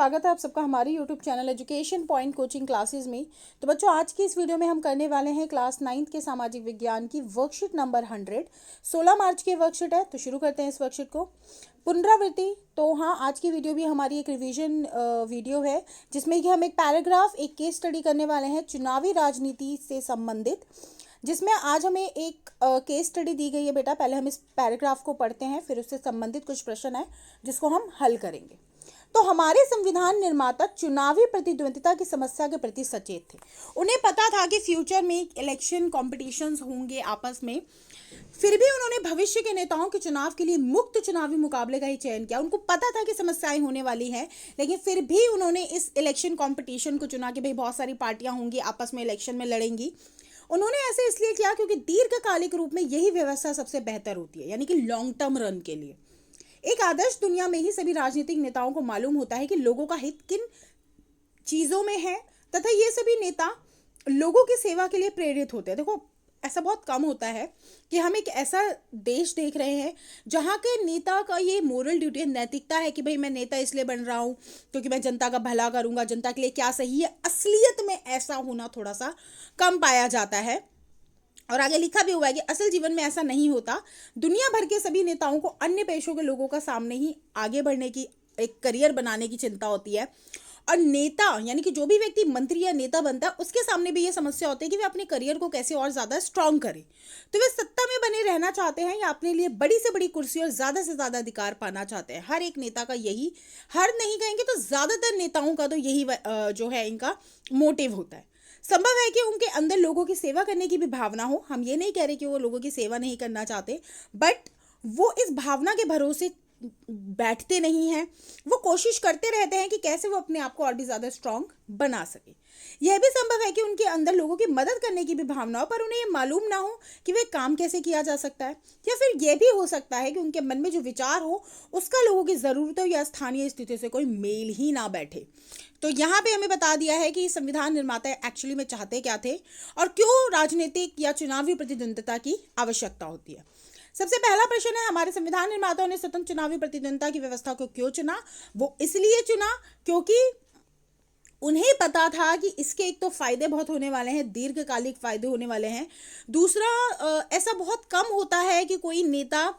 स्वागत है आप सबका हमारे YouTube channel education point coaching classes में। तो बच्चों, आज की इस वीडियो में हम करने वाले हैं क्लास 9th के सामाजिक विज्ञान की वर्कशीट नंबर 100। 16 मार्च की वर्कशीट है, तो शुरू करते हैं इस वर्कशीट को। पुनरावृत्ति। तो हाँ, आज की वीडियो भी हमारी एक रिवीजन वीडियो है, जिसमें कि हम एक पैराग्राफ, एक केस स्टडी करने वाले हैं चुनावी राजनीति से संबंधित, जिसमें आज हमें एक केस स्टडी दी गई है। बेटा, पहले हम इस पैराग्राफ को पढ़ते हैं, फिर उससे संबंधित कुछ प्रश्न है जिसको हम हल करेंगे। तो हमारे संविधान निर्माता चुनावी प्रतिद्वंदिता की समस्या के प्रति सचेत थे। उन्हें पता था कि फ्यूचर में इलेक्शन कॉम्पिटिशन्स होंगे आपस में, फिर भी उन्होंने भविष्य के नेताओं के चुनाव के लिए मुक्त चुनावी मुकाबले का ही चयन किया। उनको पता था कि समस्याएं होने वाली हैं, लेकिन फिर भी उन्होंने इस इलेक्शन कॉम्पिटिशन को चुना कि भाई बहुत सारी पार्टियां होंगी, आपस में इलेक्शन में लड़ेंगी। उन्होंने ऐसे इसलिए किया क्योंकि दीर्घकालिक रूप में यही व्यवस्था सबसे बेहतर होती है, यानी कि लॉन्ग टर्म रन के लिए। एक आदर्श दुनिया में ही सभी राजनीतिक नेताओं को मालूम होता है कि लोगों का हित किन चीज़ों में है, तथा ये सभी नेता लोगों की सेवा के लिए प्रेरित होते हैं। देखो, ऐसा बहुत कम होता है कि हम एक ऐसा देश देख रहे हैं जहाँ के नेता का ये मोरल ड्यूटी, नैतिकता है कि भाई मैं नेता इसलिए बन रहा हूँ क्योंकि मैं जनता का भला करूँगा, जनता के लिए क्या सही है। असलियत में ऐसा होना थोड़ा सा कम पाया जाता है, और आगे लिखा भी हुआ है कि असल जीवन में ऐसा नहीं होता। दुनिया भर के सभी नेताओं को अन्य पेशों के लोगों का सामने ही आगे बढ़ने की, एक करियर बनाने की चिंता होती है। और नेता यानी कि जो भी व्यक्ति मंत्री या नेता बनता है, उसके सामने भी ये समस्या होती है कि वे अपने करियर को कैसे और ज़्यादा स्ट्रांग करें। तो वे सत्ता में बने रहना चाहते हैं या अपने लिए बड़ी से बड़ी कुर्सी और ज़्यादा से ज़्यादा अधिकार पाना चाहते हैं। हर एक नेता का यही, हर नहीं कहेंगे तो ज़्यादातर नेताओं का तो यही जो है इनका मोटिव होता है। संभव है कि उनके अंदर लोगों की सेवा करने की भी भावना हो। हम ये नहीं कह रहे कि वो लोगों की सेवा नहीं करना चाहते, बट वो इस भावना के भरोसे बैठते नहीं हैं। वो कोशिश करते रहते हैं कि कैसे वो अपने आप को और भी ज़्यादा स्ट्रांग बना सके। यह भी संभव है कि उनके अंदर लोगों की मदद करने की भी भावना हो, पर उन्हें ये मालूम ना हो कि वे काम कैसे किया जा सकता है। या फिर यह भी हो सकता है कि उनके मन में जो विचार हो उसका लोगों की ज़रूरतों या स्थानीय स्थिति से कोई मेल ही ना बैठे। तो यहाँ पे हमें बता दिया है कि संविधान निर्माता एक्चुअली में चाहते क्या थे और क्यों राजनीतिक या चुनावी प्रतिद्वंदिता की आवश्यकता होती है। सबसे पहला प्रश्न है, हमारे संविधान निर्माताओं ने स्वतंत्र चुनावी प्रतिद्वंदिता की व्यवस्था को क्यों चुना? वो इसलिए चुना क्योंकि उन्हें पता था कि इसके एक तो फायदे बहुत होने वाले हैं, दीर्घकालिक फायदे होने वाले हैं। दूसरा, ऐसा बहुत कम होता है कि कोई नेता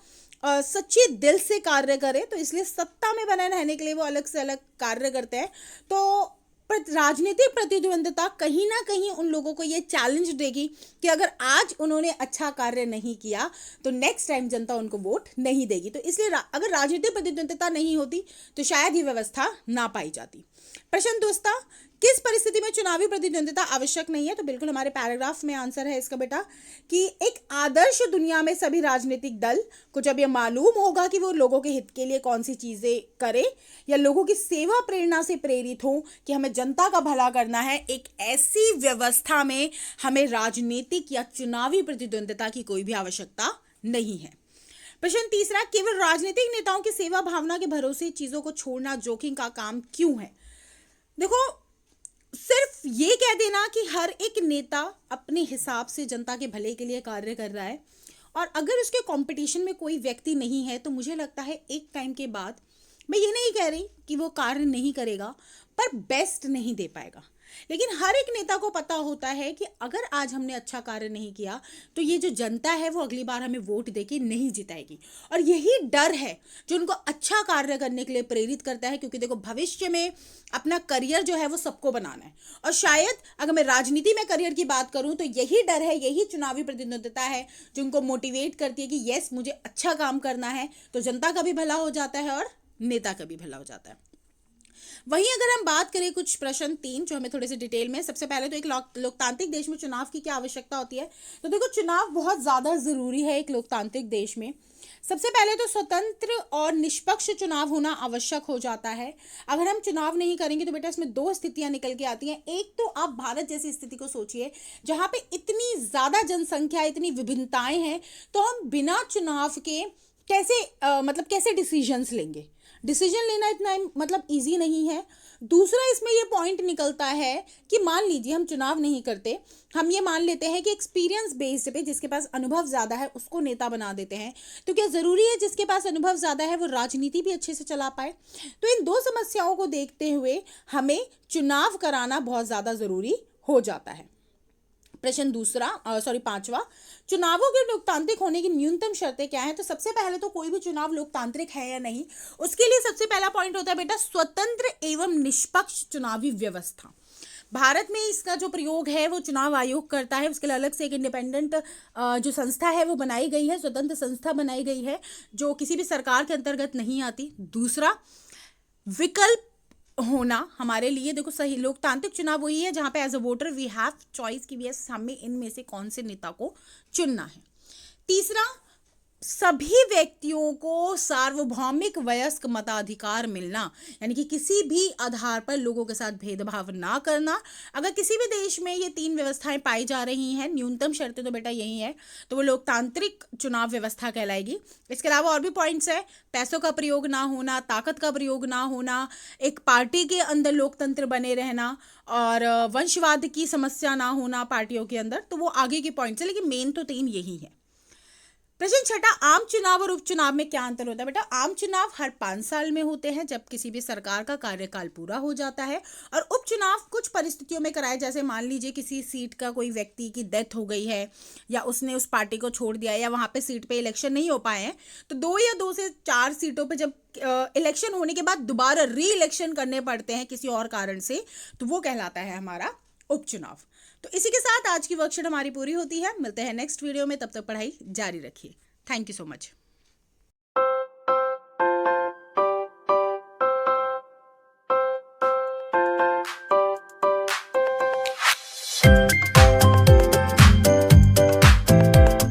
सच्चे दिल से कार्य करे, तो इसलिए सत्ता में बने रहने के लिए वो अलग से अलग कार्य करते हैं। तो राजनीतिक प्रतिद्वंदिता कहीं ना कहीं उन लोगों को ये चैलेंज देगी कि अगर आज उन्होंने अच्छा कार्य नहीं किया तो नेक्स्ट टाइम जनता उनको वोट नहीं देगी। तो इसलिए अगर राजनीतिक प्रतिद्वंदिता नहीं होती तो शायद ये व्यवस्था ना पाई जाती। प्रश्न दोस्तों, किस परिस्थिति में चुनावी प्रतिद्वंदिता आवश्यक नहीं है? तो बिल्कुल हमारे पैराग्राफ में आंसर है इसका बेटा, कि एक आदर्श दुनिया में सभी राजनीतिक दल को जब ये मालूम होगा कि वो लोगों के हित के लिए कौन सी चीजें करे या लोगों की सेवा प्रेरणा से प्रेरित हो कि हमें जनता का भला करना है, एक ऐसी व्यवस्था में हमें राजनीतिक या चुनावी प्रतिद्वंदिता की कोई भी आवश्यकता नहीं है। प्रश्न तीसरा, केवल राजनीतिक नेताओं की सेवा भावना के भरोसे चीजों को छोड़ना जोखिम का काम क्यों है? देखो, सिर्फ ये कह देना कि हर एक नेता अपने हिसाब से जनता के भले के लिए कार्य कर रहा है और अगर उसके कंपटीशन में कोई व्यक्ति नहीं है, तो मुझे लगता है एक टाइम के बाद, मैं ये नहीं कह रही कि वो कार्य नहीं करेगा, पर बेस्ट नहीं दे पाएगा। लेकिन हर एक नेता को पता होता है कि अगर आज हमने अच्छा कार्य नहीं किया तो ये जो जनता है वो अगली बार हमें वोट देके नहीं जिताएगी। और यही डर है जो उनको अच्छा कार्य करने के लिए प्रेरित करता है, क्योंकि देखो, भविष्य में अपना करियर जो है वो सबको बनाना है। और शायद अगर मैं राजनीति में करियर की बात करूं तो यही डर है, यही चुनावी प्रतिद्वंदिता है जो उनको मोटिवेट करती है कि यस, मुझे अच्छा काम करना है, तो जनता का भी भला हो जाता है और नेता का भी भला हो जाता है। वहीं अगर हम बात करें कुछ प्रश्न 3 जो हमें थोड़े से डिटेल में, सबसे पहले तो एक लोकतांत्रिक देश में चुनाव की क्या आवश्यकता होती है? तो देखो, चुनाव बहुत ज़्यादा ज़रूरी है एक लोकतांत्रिक देश में। सबसे पहले तो स्वतंत्र और निष्पक्ष चुनाव होना आवश्यक हो जाता है। अगर हम चुनाव नहीं करेंगे तो बेटा इसमें दो स्थितियां निकल के आती हैं। एक तो आप भारत जैसी स्थिति को सोचिए जहाँ पे इतनी ज़्यादा जनसंख्या, इतनी विभिन्नताएं हैं, तो हम बिना चुनाव के कैसे कैसे डिसीजंस लेंगे? डिसीजन लेना इतना ईजी नहीं है। दूसरा इसमें ये पॉइंट निकलता है कि मान लीजिए हम चुनाव नहीं करते, हम ये मान लेते हैं कि एक्सपीरियंस बेस्ड पे जिसके पास अनुभव ज़्यादा है उसको नेता बना देते हैं। तो क्या ज़रूरी है जिसके पास अनुभव ज़्यादा है वो राजनीति भी अच्छे से चला पाए? तो इन दो समस्याओं को देखते हुए हमें चुनाव कराना बहुत ज़्यादा ज़रूरी हो जाता है। प्रश्न दूसरा पांचवा, चुनावों के लोकतांत्रिक होने की न्यूनतम शर्तें क्या हैं? तो सबसे पहले तो कोई भी चुनाव लोकतांत्रिक है या नहीं, उसके लिए सबसे पहला पॉइंट होता है बेटा स्वतंत्र एवं निष्पक्ष चुनावी व्यवस्था। भारत में इसका जो प्रयोग है वो चुनाव आयोग करता है, उसके लिए अलग से एक इंडिपेंडेंट जो संस्था है वो बनाई गई है, स्वतंत्र संस्था बनाई गई है जो किसी भी सरकार के अंतर्गत नहीं आती। दूसरा, विकल्प होना हमारे लिए, देखो सही लोकतांत्रिक चुनाव वही है जहां पे as a voter we have choice की यस हमें इनमें से कौन से नेता को चुनना है। तीसरा, सभी व्यक्तियों को सार्वभौमिक वयस्क मताधिकार मिलना, यानी कि किसी भी आधार पर लोगों के साथ भेदभाव ना करना। अगर किसी भी देश में ये तीन व्यवस्थाएं पाई जा रही हैं, न्यूनतम शर्तें तो बेटा यही है, तो वो लोकतांत्रिक चुनाव व्यवस्था कहलाएगी। इसके अलावा और भी पॉइंट्स है, पैसों का प्रयोग ना होना, ताकत का प्रयोग ना होना, एक पार्टी के अंदर लोकतंत्र बने रहना और वंशवाद की समस्या ना होना पार्टियों के अंदर। तो वो आगे के पॉइंट्स है, लेकिन मेन तो तीन यही है। प्रश्न छठा, आम चुनाव और उपचुनाव में क्या अंतर होता है? बेटा आम चुनाव हर 5 साल में होते हैं जब किसी भी सरकार का कार्यकाल पूरा हो जाता है, और उपचुनाव कुछ परिस्थितियों में कराए, जैसे मान लीजिए किसी सीट का कोई व्यक्ति की डेथ हो गई है या उसने उस पार्टी को छोड़ दिया या वहां पे सीट पे इलेक्शन नहीं हो पाए हैं, तो 2 से 4 सीटों पे जब इलेक्शन होने के बाद दोबारा री इलेक्शन करने पड़ते हैं किसी और कारण से, तो वो कहलाता है हमारा उपचुनाव। तो इसी के साथ आज की वर्कशीट हमारी पूरी होती है। मिलते हैं नेक्स्ट वीडियो में, तब तक पढ़ाई जारी रखिए। Thank you so much.